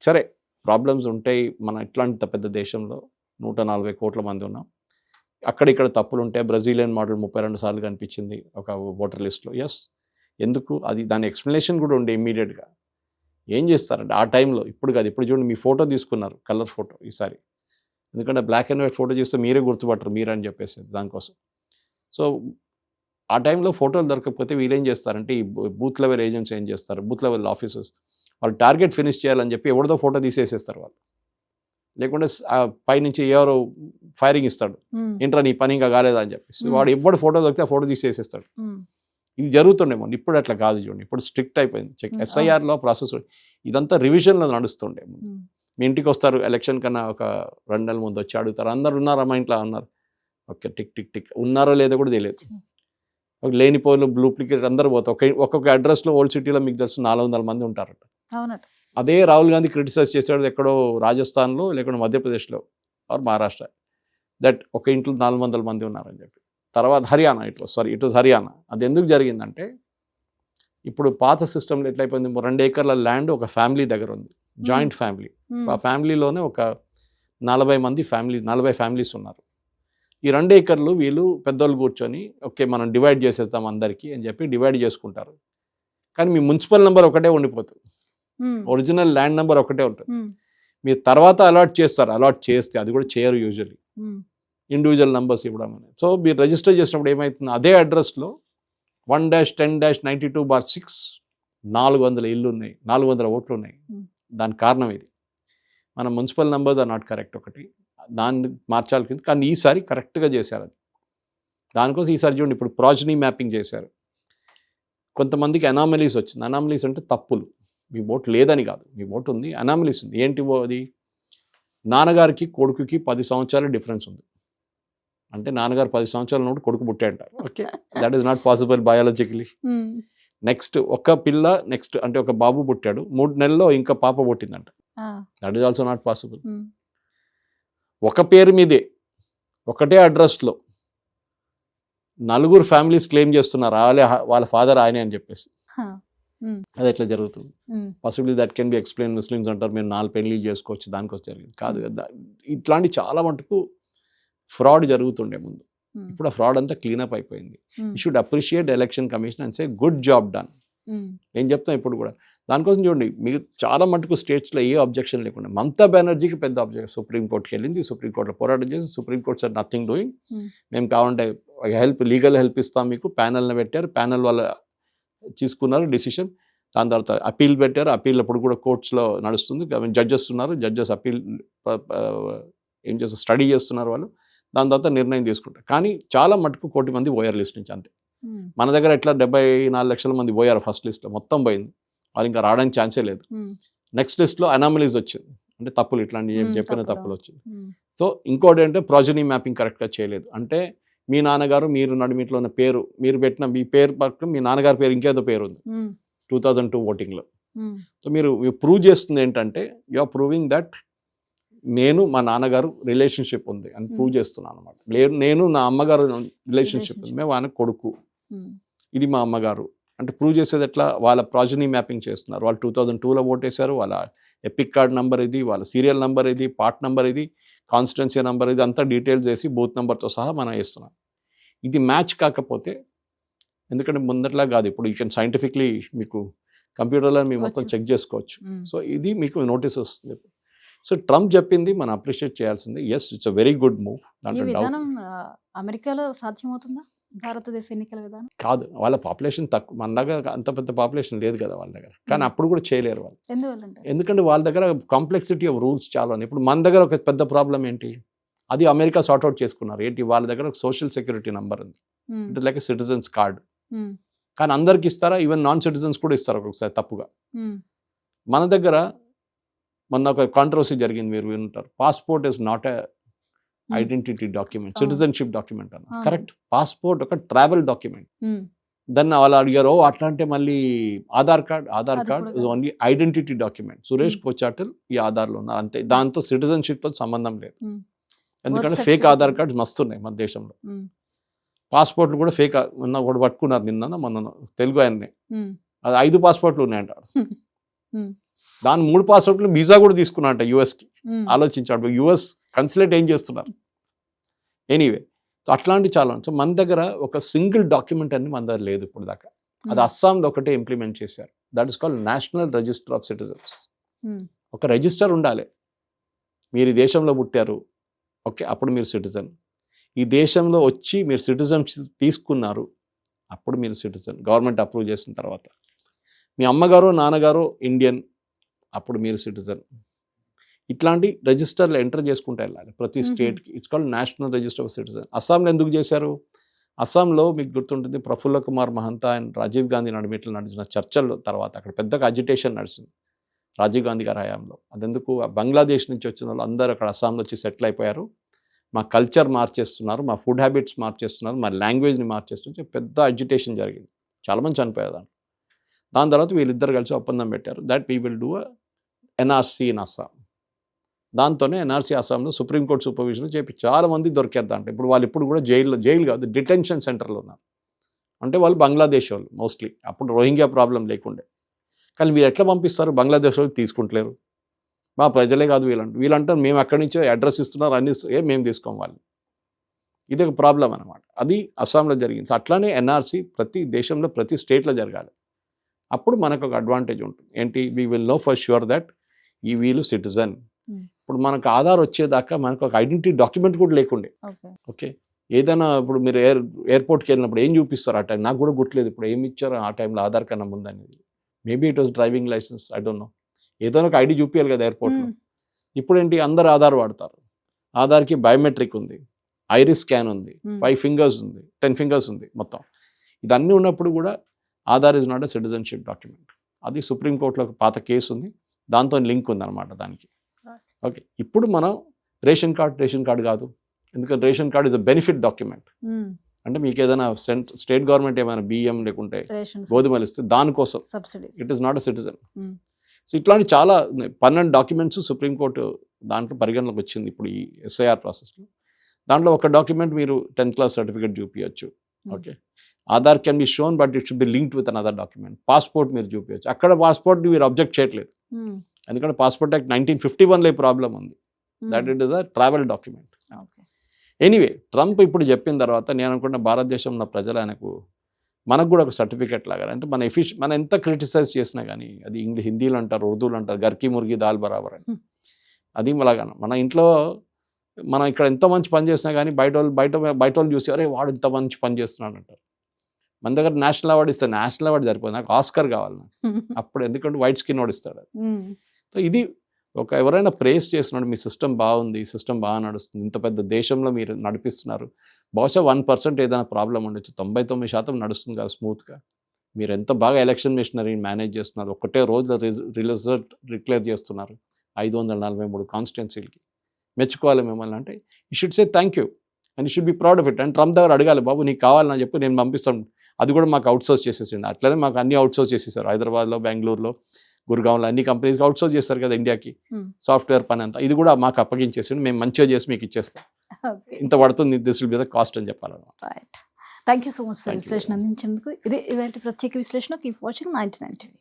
సరే ప్రాబ్లమ్స్ ఉంటాయి. మన ఇట్లాంటి పెద్ద దేశంలో 140 కోట్ల మంది ఉన్నాం. అక్కడిక్కడ తప్పులు ఉంటాయి. బ్రెజిలియన్ మోడల్ 32 సార్లు కనిపించింది ఒక ఓటర్ లిస్ట్లో. ఎస్, ఎందుకు అది దాని ఎక్స్ప్లెనేషన్ కూడా ఉండే ఇమ్మీడియట్గా. ఏం చేస్తారంటే ఆ టైంలో, ఇప్పుడు కాదు, ఇప్పుడు చూడండి మీ ఫోటో తీసుకున్నారు, కలర్ ఫోటో ఈసారి. ఎందుకంటే బ్లాక్ అండ్ వైట్ ఫోటో చేస్తే మీరే గుర్తుపట్టరు మీరని చెప్పేసి దానికోసం. సో ఆ టైంలో ఫోటోలు దొరకకపోతే వీళ్ళేం చేస్తారంటే ఈ బూత్ లెవెల్ ఏజెంట్స్ ఏం చేస్తారు, బూత్ లెవెల్ ఆఫీసర్స్ వాళ్ళు టార్గెట్ ఫినిష్ చేయాలని చెప్పి ఎవరిదో ఫోటో తీసేసేస్తారు వాళ్ళు. లేకుంటే పైనుంచి ఎవరో ఫైరింగ్ ఇస్తాడు, ఏంట్రా నీ పని ఇంకా కాలేదా అని చెప్పేసి వాడు ఎవడు ఫోటో దొరికితే ఆ ఫోటో తీసేసేస్తాడు. ఇది జరుగుతుండేమో, ఇప్పుడు అట్లా కాదు చూడండి, ఇప్పుడు స్ట్రిక్ట్ అయిపోయింది. ఎస్ఐఆర్లో ప్రాసెస్ ఇదంతా రివిజన్లో నడుస్తుండే. మీ ఇంటికి వస్తారు ఎలక్షన్ కన్నా ఒక 2 నెలల ముందు వచ్చి అడుగుతారు, అందరు ఉన్నారా మా ఇంట్లో అన్నారు, ఓకే టిక్ టిక్ టిక్, ఉన్నారో లేదో కూడా తెలియదు. లేనిపోయిన డూప్లికేట్ అందరూ పోతారు. ఒక్కొక్క అడ్రస్లో ఓల్డ్ సిటీలో మీకు తెలుసు 400 మంది ఉంటారట. అదే రాహుల్ గాంధీ క్రిటిసైజ్ చేశాడు ఎక్కడో రాజస్థాన్లో లేకుంటే మధ్యప్రదేశ్లో ఆర్ మహారాష్ట్ర, దట్ ఒక ఇంట్లో 400 మంది ఉన్నారని చెప్పి. తర్వాత హర్యానా, ఇట్ వాజ్ హర్యానా. అది ఎందుకు జరిగిందంటే ఇప్పుడు పాత సిస్టంలో ఎట్లయిపోయింది, 2 ఏకర్ల ల్యాండ్ ఒక ఫ్యామిలీ దగ్గర ఉంది, జాయింట్ ఫ్యామిలీ. ఆ ఫ్యామిలీలోనే ఒక 40 ఫ్యామిలీస్ ఉన్నారు. ఈ 2 ఏకర్లు వీళ్ళు పెద్దోళ్ళు కూర్చొని ఓకే మనం డివైడ్ చేసేస్తాం అందరికీ అని చెప్పి డివైడ్ చేసుకుంటారు. కానీ మీ మున్సిపల్ నెంబర్ ఒకటే ఉండిపోతుంది, ఒరిజినల్ ల్యాండ్ నెంబర్ ఒకటే ఉంటుంది. మీరు తర్వాత అలాట్ చేస్తే అది కూడా చేయరు యూజువల్లీ, ఇండివిజువల్ నెంబర్స్ ఇవ్వడం అనేది. సో మీరు రిజిస్టర్ చేసినప్పుడు ఏమవుతుంది, అదే అడ్రస్లో 1-10-92/6 400 ఇల్లు ఉన్నాయి, 400 ఓట్లు ఉన్నాయి. దానికి కారణం ఇది, మన municipal numbers are not correct. ఒకటి దాన్ని మార్చాలి కింద, కానీ ఈసారి కరెక్ట్గా చేశారు. అది దానికోసం ఈసారి చూడండి ఇప్పుడు ప్రాజనీ మ్యాపింగ్ చేశారు. కొంతమందికి అనామలీస్ వచ్చింది. అనామలీస్ అంటే తప్పులు, మీ ఓటు లేదని కాదు, మీ ఓటు ఉంది, అనామలీస్ ఉంది. ఏంటి అది, నాన్నగారికి కొడుకుకి 10 సంవత్సరాల డిఫరెన్స్ ఉంది. అంటే నాన్నగారు 10 సంవత్సరాల నుండి కొడుకు పుట్టాడంటారు. Okay, that is not possible biologically. Next ఒక పిల్ల నెక్స్ట్ అంటే ఒక బాబు పుట్టాడు, 3 నెలల్లో ఇంకా పాప పుట్టిందంట, that is also not possible. ఒక పేరు మీదే ఒకటే అడ్రస్లో 4 ఫ్యామిలీస్ క్లెయిమ్ చేస్తున్నారు వాళ్ళ ఫాదర్ ఆయనే అని చెప్పేసి. అది ఎట్లా జరుగుతుంది? Possibly that can be explain. Muslims అంటారు మేము 4 పెళ్లి చేసుకోవచ్చు, దానికోసం జరిగింది కాదు. ఇట్లాంటి చాలా మటుకు ఫ్రాడ్ జరుగుతుండే ముందు. ఇప్పుడు ఆ ఫ్రాడ్ అంతా క్లీనప్ అయిపోయింది. You should appreciate election commission and say good job done. నేను చెప్తాను ఇప్పుడు కూడా. దానికోసం చూడండి మీకు చాలా మటుకు స్టేట్స్లో ఏ అబ్జెక్షన్ లేకుండా, మమతా బెనర్జీకి పెద్ద అబ్జెక్షన్, సుప్రీంకోర్టుకి వెళ్ళింది, సుప్రీంకోర్టులో పోరాటం చేసి సుప్రీంకోర్టు సార్ నథింగ్ డూయింగ్, మేము కావాలంటే లీగల్ హెల్ప్ ఇస్తాం మీకు. ప్యానల్ని పెట్టారు, ప్యానల్ వాళ్ళ తీసుకున్నారు డిసిషన్. దాని తర్వాత అపీల్ పెట్టారు, అపీల్ అప్పుడు కూడా కోర్ట్స్లో నడుస్తుంది. జడ్జెస్ ఉన్నారు, జడ్జెస్ అపీల్ ఏం చేస్తారు, స్టడీ చేస్తున్నారు వాళ్ళు. దాని తర్వాత నిర్ణయం తీసుకుంటారు. కానీ చాలా మటుకు 1 కోటి మంది పోయారు లిస్ట్ నుంచి, అంతే. మన దగ్గర ఎట్లా 74 లక్షల మంది పోయారు ఫస్ట్ లిస్ట్లో, మొత్తం పోయింది, వాళ్ళు ఇంకా రావడానికి ఛాన్సే లేదు. నెక్స్ట్ లిస్ట్లో అనామలీస్ వచ్చింది, అంటే తప్పులు, ఇట్లాంటి ఏం చెప్పిన తప్పులు వచ్చింది. సో ఇంకోటి అంటే ప్రాజనీ మ్యాపింగ్ కరెక్ట్గా చేయలేదు. అంటే మీ నాన్నగారు మీరు నడిమిట్లో ఉన్న పేరు, మీరు పెట్టిన మీ పేరు పక్కన మీ నాన్నగారి పేరు ఇంకేదో పేరు ఉంది 2002 ఓటింగ్లో. సో మీరు ప్రూవ్ చేస్తుంది ఏంటంటే యు ఆర్ ప్రూవింగ్ దట్ నేను మా నాన్నగారు రిలేషన్షిప్ ఉంది అని ప్రూవ్ చేస్తున్నాను అనమాట. నేను నా అమ్మగారు రిలేషన్షిప్ ఉంది, మేము ఆయన కొడుకు, ఇది మా అమ్మగారు అంటే ప్రూవ్ చేసేది ఎట్లా, వాళ్ళ ప్రాజనీ మ్యాపింగ్ చేస్తున్నారు. వాళ్ళు 2002లో ఓటేశారు, వాళ్ళ ఎపిక్ కార్డ్ నెంబర్ ఇది, వాళ్ళ సీరియల్ నెంబర్ ఇది, పార్ట్ నెంబర్ ఇది, కాన్స్టిట్యున్సీ నెంబర్ ఇది, అంతా డీటెయిల్స్ వేసి బూత్ నెంబర్తో సహా మనం వేస్తున్నాం. ఇది మ్యాచ్ కాకపోతే, ఎందుకంటే ముందట్లా కాదు, ఇప్పుడు యూ కెన్ సైంటిఫిక్లీ మీకు కంప్యూటర్లో మీరు మొత్తం చెక్ చేసుకోవచ్చు. సో ఇది మీకు నోటీస్ వస్తుంది. సో ట్రంప్ చెప్పింది మనం అప్రిషియేట్ చేయాల్సింది. Yes, it's a very good move. అమెరికాలో సాధ్యమవుతుందా భారతదేశ ఎన్నికల విధానం? కాదు, వాళ్ళ పాపులేషన్ తక్కువ, మన దగ్గర అంత పెద్ద పాపులేషన్ లేదు కదా వాళ్ళ దగ్గర. కానీ అప్పుడు కూడా చేయలేరు వాళ్ళు. ఎందుకంటే వాళ్ళ దగ్గర కాంప్లెక్సిటీ ఆఫ్ రూల్స్ చాలా ఉన్నాయి. ఇప్పుడు మన దగ్గర ఒక పెద్ద ప్రాబ్లం ఏంటి, అది అమెరికా సార్ట్అవుట్ చేసుకున్నారు. ఏంటి, వాళ్ళ దగ్గర ఒక సోషల్ సెక్యూరిటీ నెంబర్ ఉంది, ఇట్ లైక్ సిటిజన్స్ కార్డ్. కానీ అందరికి ఇస్తారా, ఈవెన్ నాన్ సిటిజన్స్ కూడా ఇస్తారు ఒకసారి తప్పుగా. మన దగ్గర మొన్న ఒక కాంట్రవర్సీ జరిగింది, మీరు వింటారు. Passport is not a identity document, citizenship document అన్న. కరెక్ట్, పాస్పోర్ట్ ఒక ట్రావెల్ డాక్యుమెంట్. దాన్ని వాళ్ళు అడిగారు, అట్లా అంటే మళ్ళీ Aadhaar card is only identity document. Suresh కోచాటల్ ఈ ఆధార్లో ఉన్నారు అంతే, దాంతో సిటిజన్షిప్తో సంబంధం లేదు. ఎందుకంటే ఫేక్ ఆధార్ కార్డ్స్ మస్తున్నాయి మన దేశంలో. పాస్పోర్ట్లు కూడా ఫేక్, ఒకటి పట్టుకున్నారు నిన్న మొన్న తెలుగు ఆయన్నే, అది 5 పాస్పోర్ట్లు ఉన్నాయంట. దాని 3 పాస్పోర్ట్లు వీసా కూడా తీసుకున్నాడంట యుఎస్కి. ఆలోచించాడు యుఎస్ కన్సులేట్ ఏం చేస్తున్నారు. ఎనీవే సో అట్లాంటి చాలా. సో మన దగ్గర ఒక సింగిల్ డాక్యుమెంట్ అని మన దగ్గర లేదు ఇప్పుడు దాకా. అది అస్సాంలో ఒకటే ఇంప్లిమెంట్ చేశారు. That is called national register of citizens. ఒక రిజిస్టర్ ఉండాలి. మీరు ఈ దేశంలో పుట్టారు, ఓకే, అప్పుడు మీరు సిటిజన్. ఈ దేశంలో వచ్చి మీరు సిటిజన్షిప్ తీసుకున్నారు, అప్పుడు మీరు సిటిజన్, గవర్నమెంట్ అప్రూవ్ చేసిన తర్వాత. మీ అమ్మగారు నాన్నగారు ఇండియన్, అప్పుడు మీరు సిటిజన్. ఇట్లాంటి రిజిస్టర్లు ఎంటర్ చేసుకుంటూ వెళ్ళాలి ప్రతి స్టేట్కి. It's called national register of citizen. అస్సాంలో ఎందుకు చేశారు? అస్సాంలో మీకు గుర్తుంటుంది ప్రఫుల్ల కుమార్ మహంతా అండ్ రాజీవ్ గాంధీ నడిమిట్లు నడిచిన చర్చల తర్వాత అక్కడ పెద్దగా అజిటేషన్ నడిచింది రాజీవ్ గాంధీ గారి హయాంలో. అదెందుకు, బంగ్లాదేశ్ నుంచి వచ్చిన వాళ్ళు అందరూ అక్కడ అస్సాంలో వచ్చి సెటిల్ అయిపోయారు, మా కల్చర్ మార్చేస్తున్నారు, మా ఫుడ్ హ్యాబిట్స్ మార్చేస్తున్నారు, మా లాంగ్వేజ్ని మార్చేస్తున్నారు, పెద్ద అజిటేషన్ జరిగింది, చాలామంది చనిపోయారు దాంట్లో. దాని తర్వాత వీళ్ళిద్దరు కలిసి ఒప్పందం పెట్టారు that we will do NRC in Assam. దాంతోనే ఎన్ఆర్సీ అస్సాంలో సుప్రీంకోర్టు సూపర్విజన్ చెప్పి చాలామంది దొరికారు దాంట్లో. ఇప్పుడు వాళ్ళు ఇప్పుడు కూడా జైలు కాదు, డిటెన్షన్ సెంటర్లో ఉన్నారు. అంటే వాళ్ళు బంగ్లాదేశ్ వాళ్ళు మోస్ట్లీ, అప్పుడు రోహింగ్యా ప్రాబ్లం లేకుండే. కానీ మీరు ఎట్లా పంపిస్తారు? బంగ్లాదేశ్ వాళ్ళు తీసుకుంటలేరు. మా ప్రజలే కాదు వీళ్ళంటారు మేము అక్కడి నుంచో అడ్రస్ ఇస్తున్నారు, అన్ని మేము తీసుకోం వాళ్ళు. ఇది ఒక ప్రాబ్లం అనమాట. అది అస్సాంలో జరిగింది. అట్లానే ఎన్ఆర్సీ ప్రతి దేశంలో ప్రతి స్టేట్లో జరగాలి. అప్పుడు మనకు ఒక అడ్వాంటేజ్ ఉంటుంది. ఏంటి? We will know for sure that ఈ వీళ్ళు సిటిజన్. ఇప్పుడు మనకు ఆధార్ వచ్చేదాకా మనకు ఒక ఐడెంటిటీ డాక్యుమెంట్ కూడా లేకుండే. ఓకే, ఏదైనా ఇప్పుడు మీరు ఎయిర్పోర్ట్కి వెళ్ళినప్పుడు ఏం చూపిస్తారు ఆ టైం? నాకు కూడా గుర్తులేదు ఇప్పుడు ఏమి ఇచ్చారు ఆ టైంలో ఆధార్ కన్నా ముందు అనేది. Maybe it was driving licence, I don't know. ఏదైనా ఒక ఐడి చూపించాలి కదా ఎయిర్పోర్ట్లో. ఇప్పుడు ఏంటి, అందరూ ఆధార్ వాడతారు. ఆధార్కి బయోమెట్రిక్ ఉంది, ఐరిస్ స్కాన్ ఉంది, 5 ఫింగర్స్ ఉంది, 10 ఫింగర్స్ ఉంది మొత్తం. ఇదన్నీ ఉన్నప్పుడు కూడా Aadhaar is not a citizenship document. అది సుప్రీంకోర్టులో ఒక పాత కేసు ఉంది, దాంతో లింక్ ఉందన్నమాట దానికి. ఓకే, ఇప్పుడు మనం రేషన్ కార్డు కాదు, ఎందుకంటే ration card is a benefit document. అంటే మీకు ఏదైనా స్టేట్ గవర్నమెంట్ ఏమైనా బియ్యం లేకుంటే గోధుమలు ఇస్తే దానికోసం it is not a citizen. So ఇట్లాంటి చాలా 12 డాక్యుమెంట్స్ సుప్రీంకోర్టు దాంట్లో పరిగణలోకి వచ్చింది ఇప్పుడు ఈ ఎస్ఐఆర్ ప్రాసెస్లో. దాంట్లో ఒక డాక్యుమెంట్ మీరు 10th క్లాస్ సర్టిఫికేట్ చూపించచ్చు. Okay, Aadhaar can be shown but it should be linked with another document. Passport మీరు చూపించచ్చు. అక్కడ పాస్పోర్ట్ మీరు అబ్జెక్ట్ చేయట్లేదు, ఎందుకంటే పాస్పోర్ట్ యాక్ట్ 1951లో ప్రాబ్లం ఉంది. That it is a travel document. Anyway, Trump ఇప్పుడు చెప్పిన తర్వాత నేను అనుకుంటున్న భారతదేశంలో ఉన్న ప్రజలు మనకు కూడా ఒక సర్టిఫికేట్ లాగా, అంటే మనం ఎంత క్రిటిసైజ్ చేసినా కానీ అది హిందీలో అంటారు, ఉర్దూలో అంటారు, గర్కి ముర్గి దాల్ బరాబర్ అని. అది అలాగా మన ఇంట్లో మనం ఇక్కడ ఎంత మంచి పని చేసినా కానీ బయట వాళ్ళు చూసి అరే వాడు ఇంత మంచి పని చేస్తున్నాడు అంటారు. మన దగ్గర నేషనల్ అవార్డు ఇస్తే నేషనల్ అవార్డు సరిపోతుంది, నాకు ఆస్కర్ కావాలి నాకు. అప్పుడు ఎందుకంటే వైట్ స్కిన్ వాడు ఇస్తాడు. సో ఇది ఎవరైనా ప్రేస్ చేస్తున్నాడు, మీ సిస్టమ్ బాగుంది, సిస్టమ్ బాగా నడుస్తుంది, ఇంత పెద్ద దేశంలో మీరు నడిపిస్తున్నారు, బహుశా 1% ఏదైనా ప్రాబ్లం ఉండొచ్చు, 99% నడుస్తుంది కదా స్మూత్గా. మీరు ఎంత బాగా ఎలక్షన్ మిషనరీని మేనేజ్ చేస్తున్నారు, ఒకటే రోజులో రిజల్ట్ డిక్లేర్ చేస్తున్నారు 543 కాన్స్టిట్యున్సీలకి. మెచ్చుకోవాలి మిమ్మల్ని. అంటే you should say thank you and you should be proud of it. And Trump దగ్గర అడగాలి, బాబు నీకు కావాలని చెప్పి నేను పంపిస్తాను. అది కూడా మాకు అవుట్సోర్స్ చేసేసిండి. అట్లనే మాకు అన్ని అవుట్సోర్స్ చేసేసారు. హైదరాబాద్లో, బెంగళూరులో, గుర్గాంలో అన్ని కంపెనీస్కి అవుట్సోర్స్ చేస్తారు కదా ఇండియాకి సాఫ్ట్వేర్ పని అంతా. ఇది కూడా మాకు అప్పగించేసి మేము మంచిగా చేసి మీకు ఇచ్చేస్తాం, ఇంత పడుతుంది, this will be the cost అని చెప్పాలన్నమాట. Thank you so much sir విశ్లేషణ అందించేందుకు. ఇది ఇవాళ ప్రత్యేక విశ్లేషణ. Keep watching 99 TV.